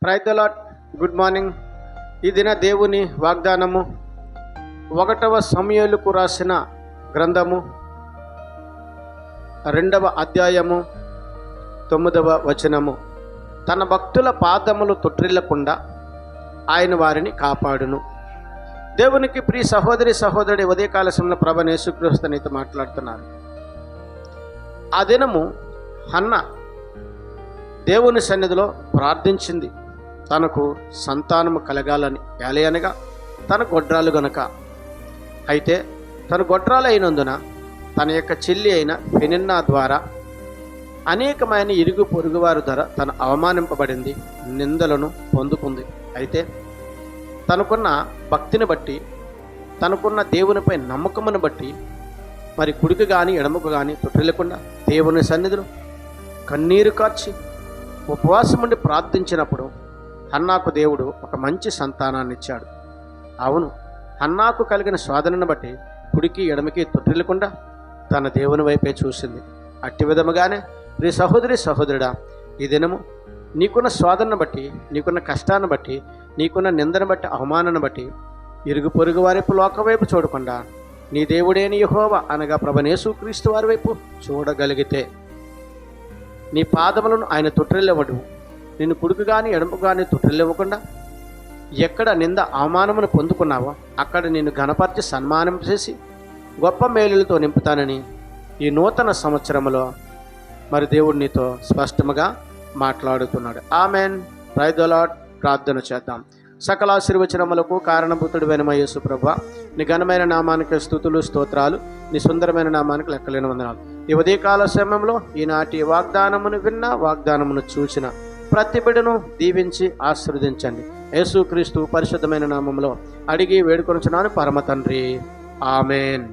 Praise the lord. Good morning. ఈ దిన దేవుని వాగ్దానము 1వ సమూయేలుకు రాసిన గ్రంథము 2వ అధ్యాయము 9వ వచనము. తన భక్తుల పాదములు తొట్టిల్లకుండా ఆయన వారిని కాపాడును. దేవునికి ప్రియ సహోదరి సహోదరుడి ఉదయకాల సమయంలో ప్రభువైన యేసుక్రీస్తు నీతో మాట్లాడుతున్నారు. ఆ దినము హన్న దేవుని సన్నిధిలో ప్రార్థించింది, తనకు సంతానము కలగాలని. ఏలయనగా తన గొడ్రాలు గనక. అయితే తన గొడ్రాలు అయినందున తన యొక్క చెల్లి అయిన పెనిన్నా ద్వారా అనేకమైన ఇరుగు పొరుగువారి ధర తను అవమానింపబడింది, నిందలను పొందుకుంది. అయితే తనకున్న భక్తిని బట్టి, తనకున్న దేవునిపై నమ్మకమును బట్టి మరి కుడికి కానీ ఎడమకు కానీ తొట్టిల్లకుండా దేవుని సన్నిధిలో కన్నీరు కార్చి ఉపవాసం ఉండి ప్రార్థించినప్పుడు హన్నాకు దేవుడు ఒక మంచి సంతానాన్ని ఇచ్చాడు. అవును, హన్నాకు కలిగిన శోధనను బట్టి కుడికి ఎడమకి తొట్టిల్లకుండా తన దేవుని వైపే చూసింది. అట్టి విధముగానే ప్రియ సహోదరి సహోదరుడా, ఈ దినము నీకున్న శోధనను బట్టి, నీకున్న కష్టాన్ని బట్టి, నీకున్న నిందను బట్టి, అవమానాన్ని బట్టి ఇరుగు పొరుగు వారి వైపు, లోక వైపు చూడకుండా నీ దేవుడైన యెహోవా అనగా ప్రభువైన యేసుక్రీస్తు వారి వైపు చూడగలిగితే నీ పాదములను ఆయన తొట్టిల్లవడు. నిన్ను కుడుకు కానీ ఎడమకు కానీ తొట్టిల్లవ్వకుండా ఎక్కడ నింద అవమానమును పొందుకున్నావో అక్కడ నిన్ను ఘనపరిచి సన్మానం చేసి గొప్ప మేలులతో నింపుతానని ఈ నూతన సంవత్సరంలో మరి దేవుడు నీతో స్పష్టముగా మాట్లాడుతున్నాడు. ఆమెన్. Praise the lord. ప్రార్థన చేద్దాం. సకల ఆశీర్వచనములకు కారణభూతుడైన యేసు ప్రభువా, నీ ఘనమైన నామానికి స్తుతులు స్తోత్రాలు, నీ సుందరమైన నామానికి లెక్కలేని వందనాలు. ఈ ఉదయకాల సమయంలో ఈనాటి వాగ్దానమును విన్న, వాగ్దానమును చూసిన ప్రతి బిడ్డను దీవించి ఆశీర్వదించండి. యేసుక్రీస్తు పరిశుద్ధమైన నామములో అడిగి వేడుకొనుచున్నాను పరమ తండ్రి. ఆమెన్.